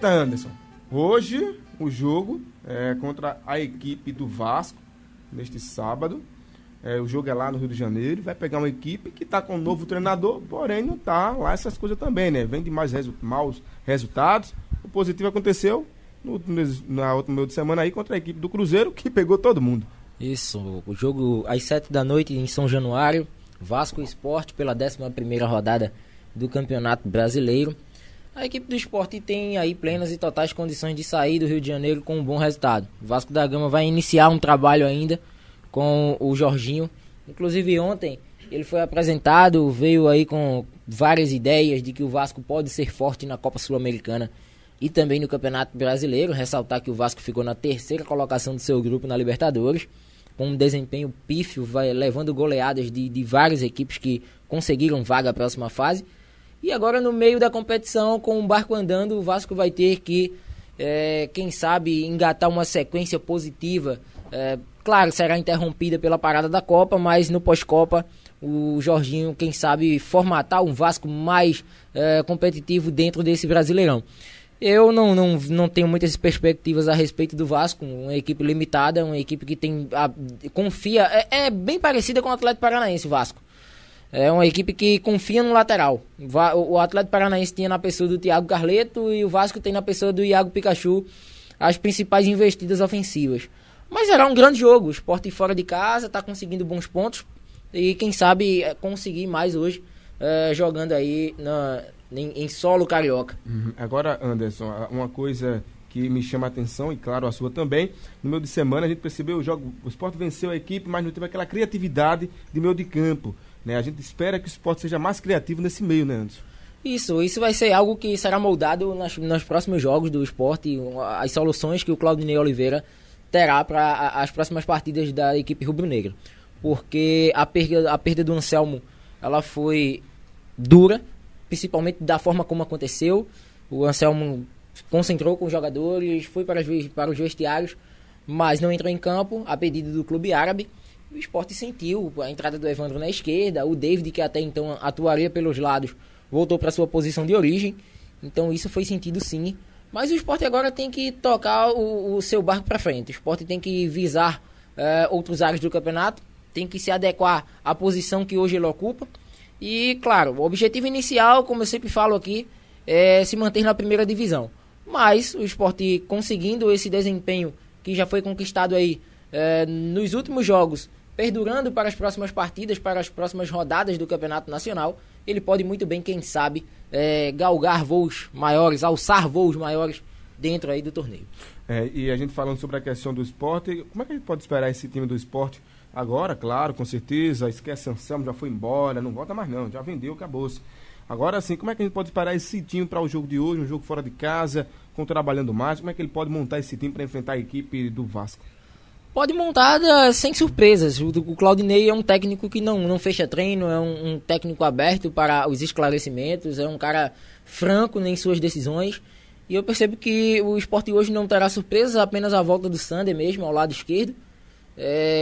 Eita, Anderson, hoje o jogo é contra a equipe do Vasco, neste sábado. O jogo é lá no Rio de Janeiro, vai pegar uma equipe que está com um novo treinador, porém não está lá essas coisas também, né? Vem de maus resultados. O positivo aconteceu na outra meio de semana aí contra a equipe do Cruzeiro, que pegou todo mundo. Isso, o jogo às 7 da noite em São Januário, Vasco Sport pela 11ª rodada do Campeonato Brasileiro. A equipe do Sport tem aí plenas e totais condições de sair do Rio de Janeiro com um bom resultado. O Vasco da Gama vai iniciar um trabalho ainda com o Jorginho. Inclusive ontem ele foi apresentado, veio aí com várias ideias de que o Vasco pode ser forte na Copa Sul-Americana e também no Campeonato Brasileiro. Ressaltar que o Vasco ficou na 3ª colocação do seu grupo na Libertadores, com um desempenho pífio, levando goleadas de várias equipes que conseguiram vaga à próxima fase. E agora no meio da competição, com o barco andando, o Vasco vai ter que, quem sabe, engatar uma sequência positiva. Claro, será interrompida pela parada da Copa, mas no pós-Copa o Jorginho, quem sabe, formatar um Vasco mais competitivo dentro desse Brasileirão. Eu não tenho muitas perspectivas a respeito do Vasco, uma equipe limitada, uma equipe que confia, é bem parecida com o Atlético Paranaense, o Vasco. É uma equipe que confia no lateral. O Atlético Paranaense tinha na pessoa do Thiago Carleto e o Vasco tem na pessoa do Iago Pikachu as principais investidas ofensivas. Mas será um grande jogo. O Sport fora de casa está conseguindo bons pontos e quem sabe conseguir mais hoje jogando aí em solo carioca. Agora, Anderson, uma coisa que me chama a atenção, e claro a sua também, no meio de semana a gente percebeu o Sport venceu a equipe, mas não teve aquela criatividade de meio de campo, né? A gente espera que o Sport seja mais criativo nesse meio, né, Anderson? Isso vai ser algo que será moldado nos próximos jogos do Sport, as soluções que o Claudinei Oliveira terá para as próximas partidas da equipe rubro-negra, porque a perda do Anselmo ela foi dura, principalmente da forma como aconteceu. O Anselmo concentrou com os jogadores, foi para os vestiários, mas não entrou em campo a pedido do clube árabe. O Sport sentiu a entrada do Evandro na esquerda, o David, que até então atuaria pelos lados, voltou para sua posição de origem, então isso foi sentido sim. Mas o Sport agora tem que tocar o seu barco para frente. O Sport tem que visar outros áreas do campeonato, tem que se adequar à posição que hoje ele ocupa. E, claro, o objetivo inicial, como eu sempre falo aqui, é se manter na primeira divisão. Mas o Sport conseguindo esse desempenho que já foi conquistado aí nos últimos jogos, perdurando para as próximas partidas, para as próximas rodadas do Campeonato Nacional, ele pode muito bem, quem sabe, galgar voos maiores, alçar voos maiores dentro aí do torneio. E a gente falando sobre a questão do Sport, como é que a gente pode esperar esse time do Sport agora? Claro, com certeza, esquece Anselmo, já foi embora, não volta mais não, já vendeu, acabou-se. Agora sim, como é que a gente pode esperar esse time para o jogo de hoje, um jogo fora de casa, com trabalhando mais, como é que ele pode montar esse time para enfrentar a equipe do Vasco? Pode montar sem surpresas. O Claudinei é um técnico que não fecha treino, é um técnico aberto para os esclarecimentos, é um cara franco em suas decisões. E eu percebo que o Sport hoje não terá surpresas, apenas a volta do Sander mesmo, ao lado esquerdo.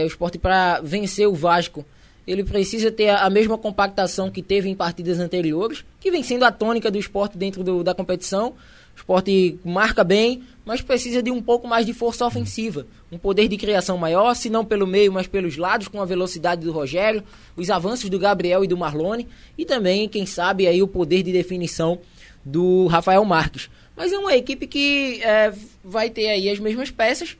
O Sport, para vencer o Vasco, ele precisa ter a mesma compactação que teve em partidas anteriores, que vem sendo a tônica do Sport dentro da competição. O Sport marca bem, mas precisa de um pouco mais de força ofensiva, um poder de criação maior, se não pelo meio, mas pelos lados, com a velocidade do Rogério, os avanços do Gabriel e do Marlone, e também, quem sabe, aí o poder de definição do Rafael Marques. Mas é uma equipe que vai ter aí as mesmas peças.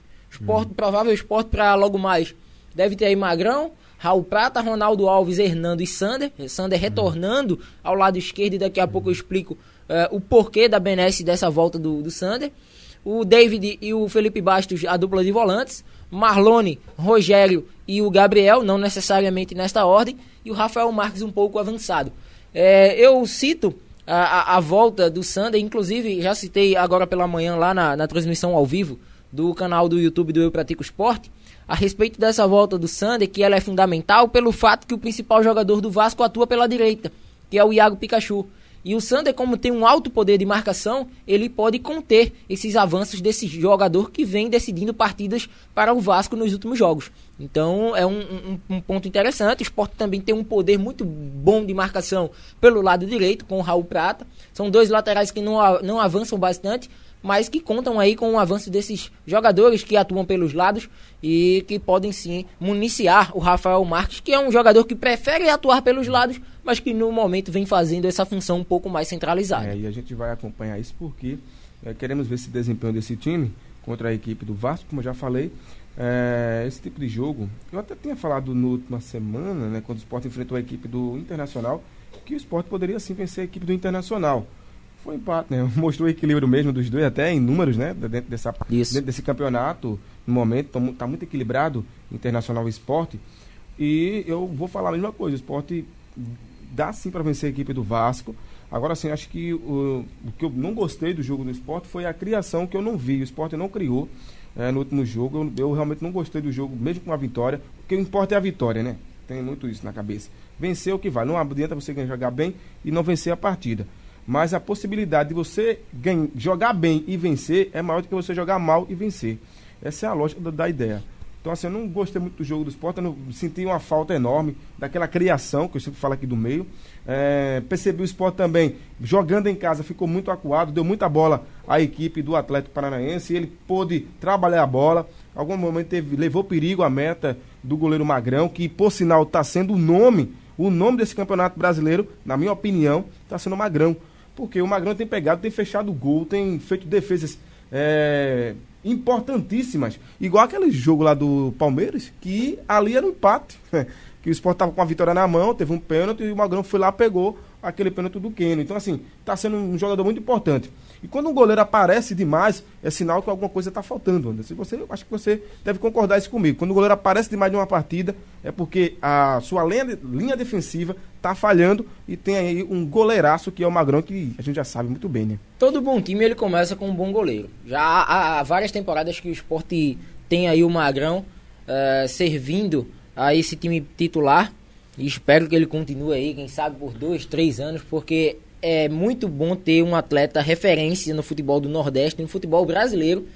Provável Sport para logo mais deve ter aí Magrão, Raul Prata, Ronaldo Alves, Hernando e Sander retornando ao lado esquerdo, e daqui a pouco eu explico o porquê da benesse dessa volta do Sander. O David e o Felipe Bastos, a dupla de volantes, Marlone, Rogério e o Gabriel, não necessariamente nesta ordem, e o Rafael Marques um pouco avançado. Eu cito a volta do Sander, inclusive já citei agora pela manhã lá na transmissão ao vivo do canal do YouTube do Eu Pratico Esporte, a respeito dessa volta do Sander, que ela é fundamental pelo fato que o principal jogador do Vasco atua pela direita, que é o Iago Pikachu. E o Sander, como tem um alto poder de marcação, ele pode conter esses avanços desse jogador que vem decidindo partidas para o Vasco nos últimos jogos. Então é um ponto interessante. O Sport também tem um poder muito bom de marcação pelo lado direito, com o Raul Prata. São dois laterais que não avançam bastante, mas que contam aí com o avanço desses jogadores que atuam pelos lados e que podem sim municiar o Rafael Marques, que é um jogador que prefere atuar pelos lados, mas que no momento vem fazendo essa função um pouco mais centralizada. E a gente vai acompanhar isso porque queremos ver esse desempenho desse time contra a equipe do Vasco, como eu já falei. Esse tipo de jogo, eu até tinha falado na última semana, né, quando o Sport enfrentou a equipe do Internacional, que o Sport poderia sim vencer a equipe do Internacional. Foi empate, né? Mostrou o equilíbrio mesmo dos dois, até em números, né? Dentro desse campeonato, no momento, está muito equilibrado, Internacional e Sport. E eu vou falar a mesma coisa, o Sport dá sim para vencer a equipe do Vasco. Agora sim, acho que o que eu não gostei do jogo do Sport foi a criação que eu não vi. O Sport não criou no último jogo. Eu realmente não gostei do jogo, mesmo com a vitória, porque o que importa é a vitória, né? Tem muito isso na cabeça. Vencer é o que vai. Não adianta você jogar bem e não vencer a partida. Mas a possibilidade de você jogar bem e vencer é maior do que você jogar mal e vencer. Essa é a lógica da ideia. Então, assim, eu não gostei muito do jogo do Sport, eu senti uma falta enorme daquela criação, que eu sempre falo aqui do meio. Percebi o Sport também, jogando em casa, ficou muito acuado, deu muita bola à equipe do Atlético Paranaense, ele pôde trabalhar a bola. Em algum momento levou perigo à meta do goleiro Magrão, que, por sinal, está sendo o nome desse campeonato brasileiro, na minha opinião, está sendo o Magrão. Porque o Magrão tem pegado, tem fechado o gol, tem feito defesas importantíssimas. Igual aquele jogo lá do Palmeiras, que ali era um empate. Que o Sport estava com a vitória na mão, teve um pênalti e o Magrão foi lá e pegou aquele pênalti do Keno. Então, assim, está sendo um jogador muito importante. E quando um goleiro aparece demais, é sinal que alguma coisa está faltando, Anderson. Eu acho que você deve concordar isso comigo. Quando o goleiro aparece demais de uma partida, é porque a sua linha defensiva está falhando e tem aí um goleiraço que é o Magrão, que a gente já sabe muito bem, né? Todo bom time, ele começa com um bom goleiro. Já há várias temporadas que o Sport tem aí o Magrão servindo a esse time titular. E espero que ele continue aí, quem sabe por 2, 3 anos, porque é muito bom ter um atleta referência no futebol do Nordeste, no futebol brasileiro,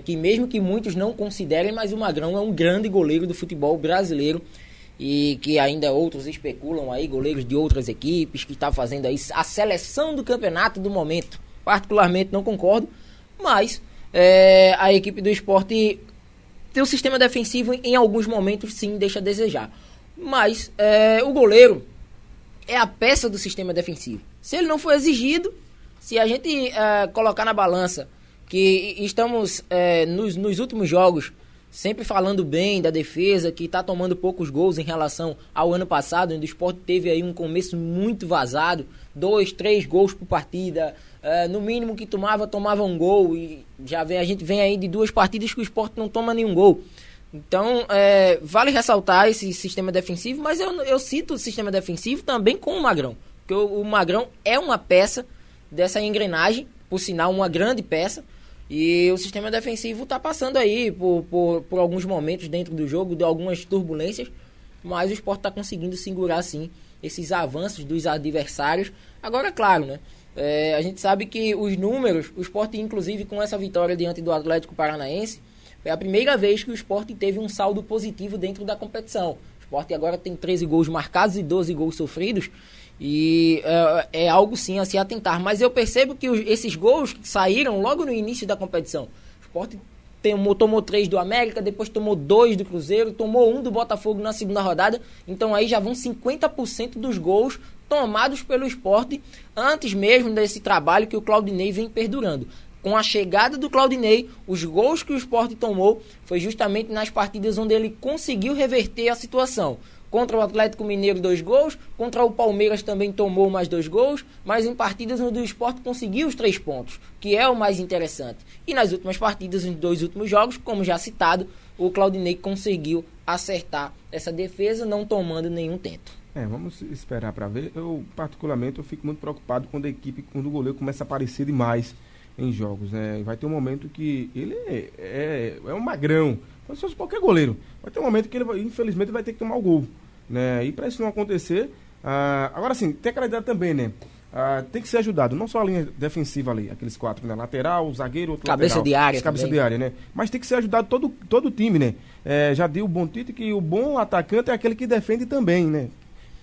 que mesmo que muitos não considerem, mas o Magrão é um grande goleiro do futebol brasileiro e que ainda outros especulam aí, goleiros de outras equipes, que está fazendo aí a seleção do campeonato do momento. Particularmente não concordo, mas a equipe do Sport tem um sistema defensivo em alguns momentos sim deixa a desejar. Mas o goleiro é a peça do sistema defensivo. Se ele não for exigido, se a gente colocar na balança que estamos nos últimos jogos sempre falando bem da defesa, que está tomando poucos gols em relação ao ano passado, onde o Sport teve aí um começo muito vazado, 2, 3 gols por partida, no mínimo que tomava um gol, e a gente vem aí de 2 partidas que o Sport não toma nenhum gol. Então, vale ressaltar esse sistema defensivo, mas eu cito o sistema defensivo também com o Magrão, porque o Magrão é uma peça dessa engrenagem, por sinal, uma grande peça, e o sistema defensivo está passando aí por alguns momentos dentro do jogo, de algumas turbulências, mas o Sport está conseguindo segurar, sim, esses avanços dos adversários. Agora, claro, né? A gente sabe que os números, o Sport, inclusive, com essa vitória diante do Atlético Paranaense, foi a primeira vez que o Sport teve um saldo positivo dentro da competição. O Sport agora tem 13 gols marcados e 12 gols sofridos. E é algo sim a se atentar. Mas eu percebo que esses gols saíram logo no início da competição. O Sport tomou 3 do América, depois tomou 2 do Cruzeiro, tomou 1 do Botafogo na segunda rodada. Então aí já vão 50% dos gols tomados pelo Sport antes mesmo desse trabalho que o Claudinei vem perdurando. Com a chegada do Claudinei, os gols que o Sport tomou foi justamente nas partidas onde ele conseguiu reverter a situação. Contra o Atlético Mineiro, 2 gols. Contra o Palmeiras também tomou mais 2 gols. Mas em partidas onde o Sport conseguiu os 3 pontos, que é o mais interessante. E nas últimas partidas, nos 2 últimos jogos, como já citado, o Claudinei conseguiu acertar essa defesa, não tomando nenhum tento. Vamos esperar para ver. Particularmente, eu fico muito preocupado quando o goleiro começa a aparecer demais em jogos, né? Vai ter um momento que ele é um Magrão. Se fosse qualquer goleiro, vai ter um momento que ele, infelizmente, vai ter que tomar o gol, né? E para isso não acontecer, agora sim, tem aquela ideia também, né? Tem que ser ajudado, não só a linha defensiva ali, aqueles 4, né? Lateral, zagueiro, outro cabeça lateral. De área. Cabeça de área, né? Mas tem que ser ajudado todo o time, né? Já deu o bom título que o bom atacante é aquele que defende também, né?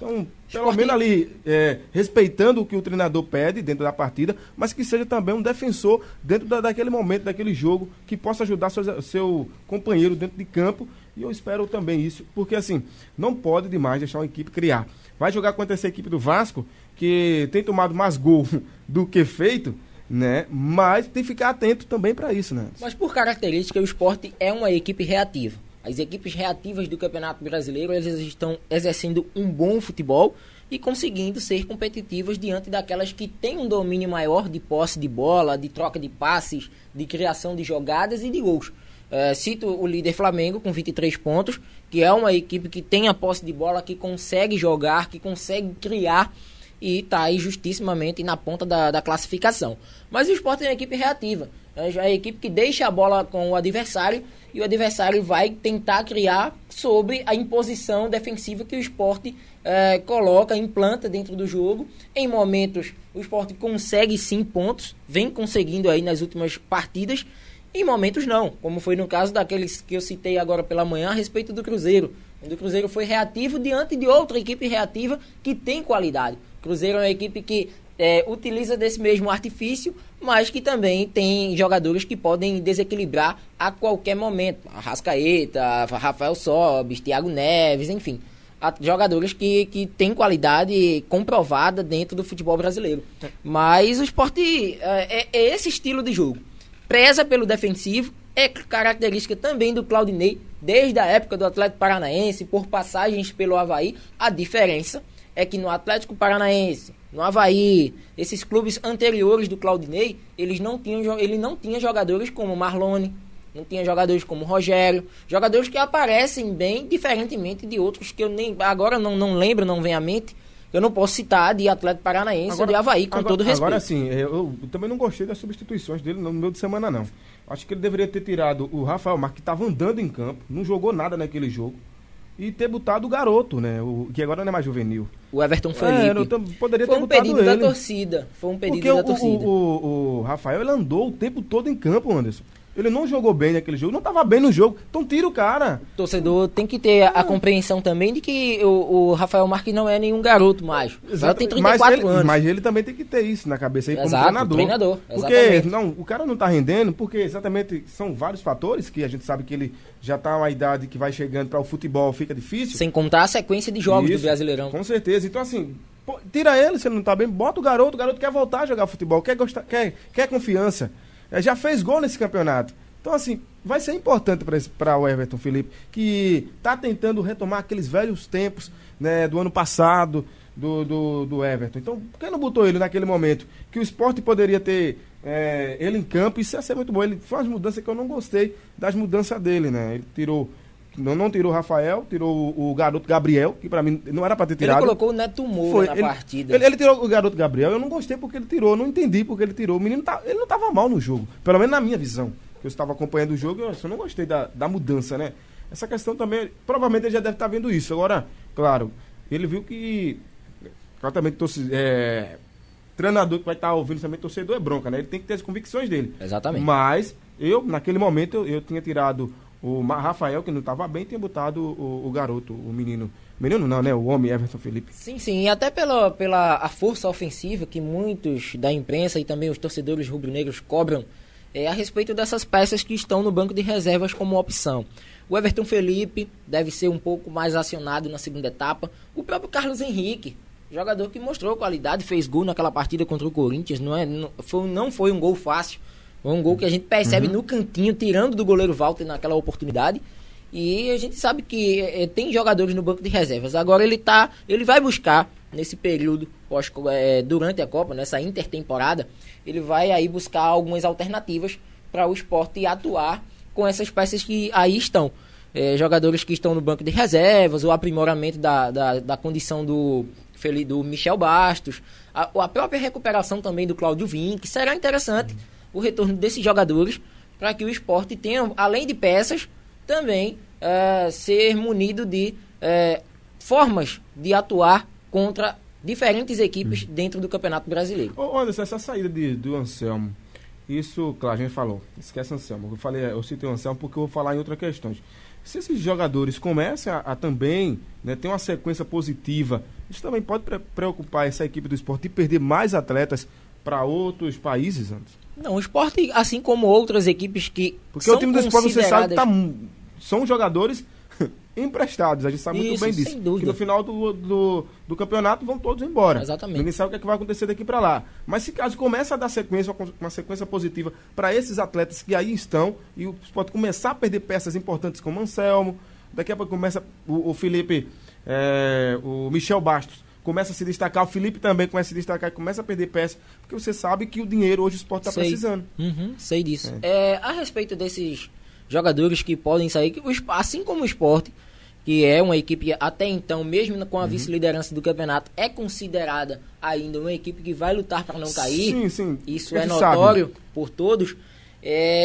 Então, pelo menos ali, respeitando o que o treinador pede dentro da partida, mas que seja também um defensor dentro daquele momento, daquele jogo, que possa ajudar seu companheiro dentro de campo. E eu espero também isso, porque assim, não pode demais deixar uma equipe criar. Vai jogar contra essa equipe do Vasco, que tem tomado mais gol do que feito, né? Mas tem que ficar atento também para isso, né? Mas por característica, o Sport é uma equipe reativa. As equipes reativas do Campeonato Brasileiro, elas estão exercendo um bom futebol e conseguindo ser competitivas diante daquelas que têm um domínio maior de posse de bola, de troca de passes, de criação de jogadas e de gols. Cito o líder Flamengo com 23 pontos, que é uma equipe que tem a posse de bola, que consegue jogar, que consegue criar e está aí justissimamente na ponta da classificação. Mas o Sport é uma equipe reativa, é a equipe que deixa a bola com o adversário e o adversário vai tentar criar sobre a imposição defensiva que o Sport coloca, implanta dentro do jogo. Em momentos o Sport consegue sim pontos, vem conseguindo aí nas últimas partidas. Em momentos não, como foi no caso daqueles que eu citei agora pela manhã a respeito do Cruzeiro. O Cruzeiro foi reativo diante de outra equipe reativa que tem qualidade. O Cruzeiro é uma equipe que utiliza desse mesmo artifício, mas que também tem jogadores que podem desequilibrar a qualquer momento. Arrascaeta, Rafael Sobis, Thiago Neves, enfim. Jogadores que têm qualidade comprovada dentro do futebol brasileiro. Mas o Sport é esse estilo de jogo. Preza pelo defensivo, é característica também do Claudinei, desde a época do Atlético Paranaense, por passagens pelo Avaí. A diferença é que no Atlético Paranaense, no Avaí, esses clubes anteriores do Claudinei, ele não tinha jogadores como Marlone, não tinha jogadores como Rogério, jogadores que aparecem bem, diferentemente de outros que eu nem agora não lembro, não vem à mente. Eu não posso citar de Atlético Paranaense ou de Avaí, com todo respeito. Agora sim, eu também não gostei das substituições dele no meio de semana, não. Acho que ele deveria ter tirado o Rafael Marques, que estava andando em campo, não jogou nada naquele jogo, e ter botado o garoto, né? Que agora não é mais juvenil. O Everton Felipe. Poderia foi ter um botado pedido ele. da torcida. Foi um pedido da torcida. O Rafael, ele andou o tempo todo em campo, Anderson. Ele não jogou bem naquele jogo, não estava bem no jogo. Então tira o cara. O torcedor tem que ter a compreensão também de que o Rafael Marques não é nenhum garoto mais. Ele tem 34 anos. Mas ele também tem que ter isso na cabeça aí, exato, como treinador. Porque o cara não está rendendo, porque exatamente são vários fatores que a gente sabe que ele já está a uma idade que vai chegando para o futebol, fica difícil. Sem contar a sequência de jogos do Brasileirão. Com certeza. Então assim, tira ele se ele não está bem, bota o garoto quer voltar a jogar futebol, quer confiança. Já fez gol nesse campeonato. Então, assim, vai ser importante para o Everton Felipe, que está tentando retomar aqueles velhos tempos, né, do ano passado, do Everton. Então, por que não botou ele naquele momento? Que o Sport poderia ter ele em campo, isso ia ser muito bom. Ele foi umas mudanças que eu não gostei das mudanças dele, né? Ele tirou... Não tirou o Rafael, tirou o garoto Gabriel, que pra mim não era pra ter tirado. Ele colocou o Neto Moura na partida. Ele tirou o garoto Gabriel, eu não gostei porque ele tirou, não entendi porque ele tirou. O menino ele não tava mal no jogo, pelo menos na minha visão. Eu estava acompanhando o jogo e eu não gostei da mudança, né? Essa questão também, provavelmente ele já deve estar vendo isso. Agora, claro, ele viu que claramente treinador que vai estar ouvindo também, torcedor é bronca, né? Ele tem que ter as convicções dele. Exatamente. Mas naquele momento, eu tinha tirado o Rafael, que não estava bem, tinha botado o garoto, o menino. Menino não, né? O homem Everton Felipe. Sim, sim. E até pela a força ofensiva que muitos da imprensa e também os torcedores rubro-negros cobram a respeito dessas peças que estão no banco de reservas como opção. O Everton Felipe deve ser um pouco mais acionado na segunda etapa. O próprio Carlos Henrique, jogador que mostrou qualidade, fez gol naquela partida contra o Corinthians. Não foi um gol fácil. Foi um gol que a gente percebe no cantinho, tirando do goleiro Walter naquela oportunidade. E a gente sabe que tem jogadores no banco de reservas. Agora ele vai buscar, nesse período, durante a Copa, nessa intertemporada, ele vai aí buscar algumas alternativas para o Sport atuar com essas peças que aí estão. Jogadores que estão no banco de reservas, o aprimoramento da condição do Michel Bastos, a própria recuperação também do Cláudio Vinck, que será interessante o retorno desses jogadores para que o Sport tenha, além de peças, também ser munido de formas de atuar contra diferentes equipes dentro do Campeonato Brasileiro. Anderson, essa saída do Anselmo, isso, claro, a gente falou, esquece Anselmo. Eu citei o Anselmo porque eu vou falar em outras questões. Se esses jogadores começam a também, né, ter uma sequência positiva, isso também pode preocupar essa equipe do Sport de perder mais atletas para outros países, Anderson? Não, o Sport, assim como outras equipes que porque o time do Sport, você sabe, são jogadores emprestados. A gente sabe muito bem disso. Sem dúvida. Que no final do campeonato vão todos embora. Exatamente. Ninguém sabe o que, é que vai acontecer daqui para lá. Mas se caso começa a dar sequência, uma sequência positiva para esses atletas que aí estão, e o Sport começar a perder peças importantes como Anselmo, daqui a pouco começa o Felipe, o Michel Bastos, começa a se destacar, o Felipe também começa a se destacar, começa a perder peças, porque você sabe que o dinheiro hoje o Sport está precisando. Sei disso. A respeito desses jogadores que podem sair, assim como o Sport, que é uma equipe até então, mesmo com a vice-liderança do campeonato, é considerada ainda uma equipe que vai lutar para não cair. Sim. Isso é notório por todos.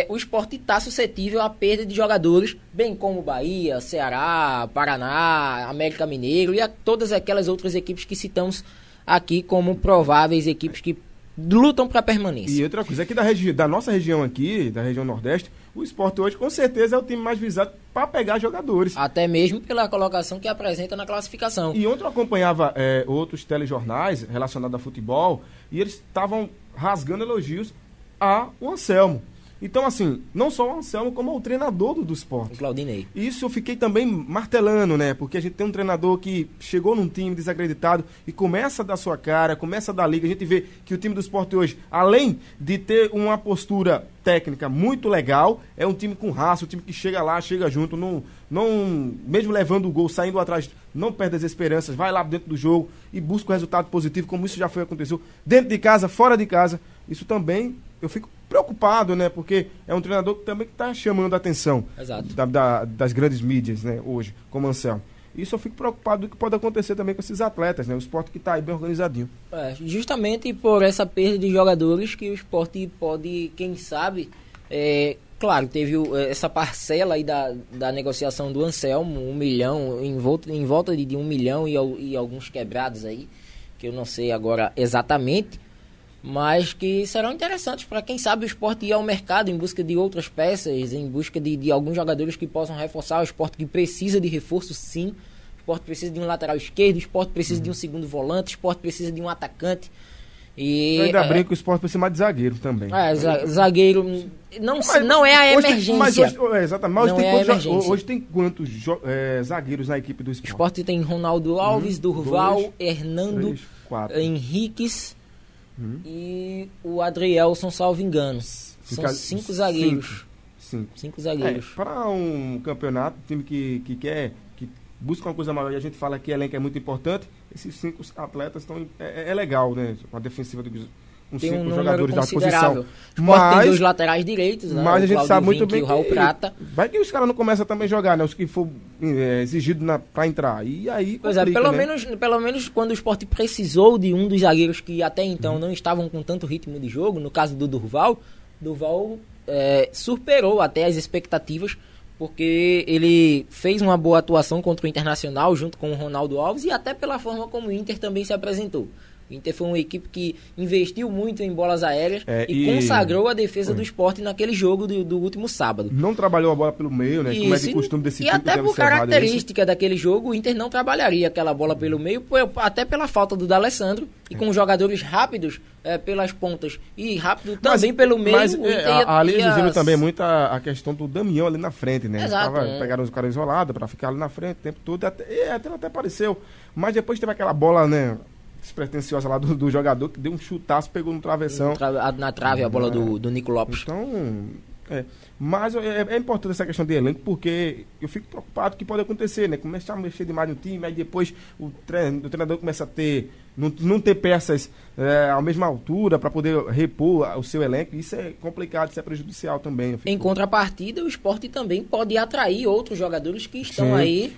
O Sport está suscetível à perda de jogadores, bem como Bahia, Ceará, Paraná, América Mineiro e a todas aquelas outras equipes que citamos aqui como prováveis equipes que lutam para permanência. E outra coisa, aqui da nossa região aqui, da região Nordeste, o Sport hoje com certeza é o time mais visado para pegar jogadores. Até mesmo pela colocação que apresenta na classificação. E ontem eu acompanhava outros telejornais relacionados a futebol e eles estavam rasgando elogios ao Anselmo. Então, assim, não só o Anselmo, como o treinador do Sport. O Claudinei. Isso eu fiquei também martelando, né? Porque a gente tem um treinador que chegou num time desacreditado e começa a dar sua cara, começa a dar liga. A gente vê que o time do Sport hoje, além de ter uma postura técnica muito legal, é um time com raça, um time que chega lá, chega junto, não mesmo levando o gol, saindo atrás, não perde as esperanças, vai lá dentro do jogo e busca o resultado positivo, como isso já aconteceu dentro de casa, fora de casa. Isso também eu fico preocupado, né? Porque é um treinador que também está chamando a atenção das grandes mídias, né? Hoje, como Anselmo. Isso eu fico preocupado do que pode acontecer também com esses atletas, né? O Sport que está aí bem organizadinho. Justamente por essa perda de jogadores que o Sport pode, quem sabe, claro, teve essa parcela aí da negociação do Anselmo, 1 milhão, em volta de 1 milhão e alguns quebrados aí, que eu não sei agora exatamente, mas que serão interessantes para quem sabe o Sport ir ao mercado em busca de outras peças, em busca de alguns jogadores que possam reforçar o Sport, que precisa de reforço, sim. O Sport precisa de um lateral esquerdo, o Sport precisa de um segundo volante, o Sport precisa de um atacante. Eu ainda brinco que o Sport precisa mais de zagueiro também. Zagueiro não é a emergência. Exatamente. Hoje tem quantos zagueiros na equipe do Sport? O Sport tem Ronaldo Alves, Durval, Hernando, 4. Henriques e o Adrielson, salvo engano. São 5 zagueiros. 5 zagueiros. Para um campeonato, time que busca uma coisa maior, e a gente fala que elenco é muito importante, esses 5 atletas estão é legal, né? A defensiva com 5 jogadores da posição. Mas tem 2 laterais direitos, né? Mas a gente sabe muito bem que o Raul Prata. Vai que os caras não começam também a jogar, né? Os que for exigido para entrar. E aí pois complica, pelo menos quando o Sport precisou de um dos zagueiros que até então não estavam com tanto ritmo de jogo, no caso do Durval superou até as expectativas, porque ele fez uma boa atuação contra o Internacional junto com o Ronaldo Alves e até pela forma como o Inter também se apresentou. O Inter foi uma equipe que investiu muito em bolas aéreas e consagrou a defesa do Sport naquele jogo do último sábado. Não trabalhou a bola pelo meio, né? Como é de costume desse time. E até por característica daquele jogo, o Inter não trabalharia aquela bola pelo meio, até pela falta do D'Alessandro, e com jogadores rápidos pelas pontas e rápido também pelo meio. Mas ali eles viram também muito a questão do Damião ali na frente, né? Exato, pegaram os caras isolados para ficar ali na frente o tempo todo, até apareceu. Mas depois teve aquela bola, né? Despretensiosa lá do jogador que deu um chutaço, pegou no travessão. Na trave, a bola do Nico Lopes. Então, mas é importante essa questão de elenco, porque eu fico preocupado que pode acontecer, né? Começar a mexer demais no time, aí depois o treinador começa a não ter peças à mesma altura para poder repor o seu elenco. Isso é complicado, isso é prejudicial também. Em contrapartida, o Sport também pode atrair outros jogadores que estão aí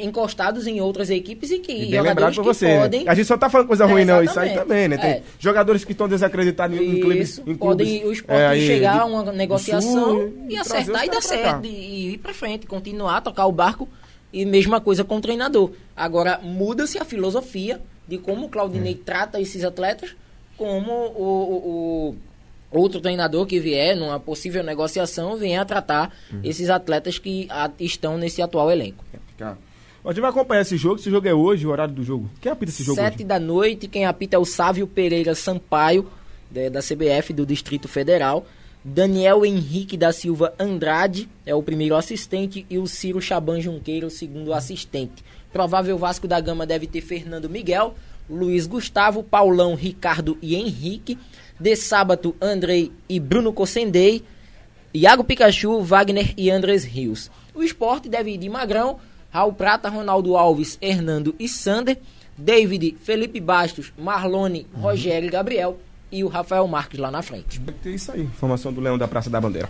encostados em outras equipes e jogadores que podem... A gente só tá falando coisa ruim, não. Isso aí também, né? Tem jogadores que estão desacreditados em clubes. Podem o Sport chegar a uma negociação e acertar e dar certo. E ir pra frente, continuar, tocar o barco. E mesma coisa com o treinador. Agora, muda-se a filosofia de como o Claudinei trata esses atletas, como outro treinador que vier numa possível negociação venha a tratar esses atletas que estão nesse atual elenco. A gente vai acompanhar esse jogo é hoje, o horário do jogo. Quem apita esse jogo 7 hoje? da noite, quem apita é o Sávio Pereira Sampaio, da CBF do Distrito Federal. Daniel Henrique da Silva Andrade é o primeiro assistente e o Ciro Chaban Junqueira o segundo assistente. Provável Vasco da Gama deve ter Fernando Miguel, Luiz Gustavo, Paulão, Ricardo e Henrique. De sábado, Andrei e Bruno Cossendei, Iago Pikachu, Wagner e Andres Rios. O Sport deve ir de Magrão, Raul Prata, Ronaldo Alves, Hernando e Sander, David, Felipe Bastos, Marlone, Rogério e Gabriel e o Rafael Marques lá na frente. É isso aí, informação do Leão da Praça da Bandeira.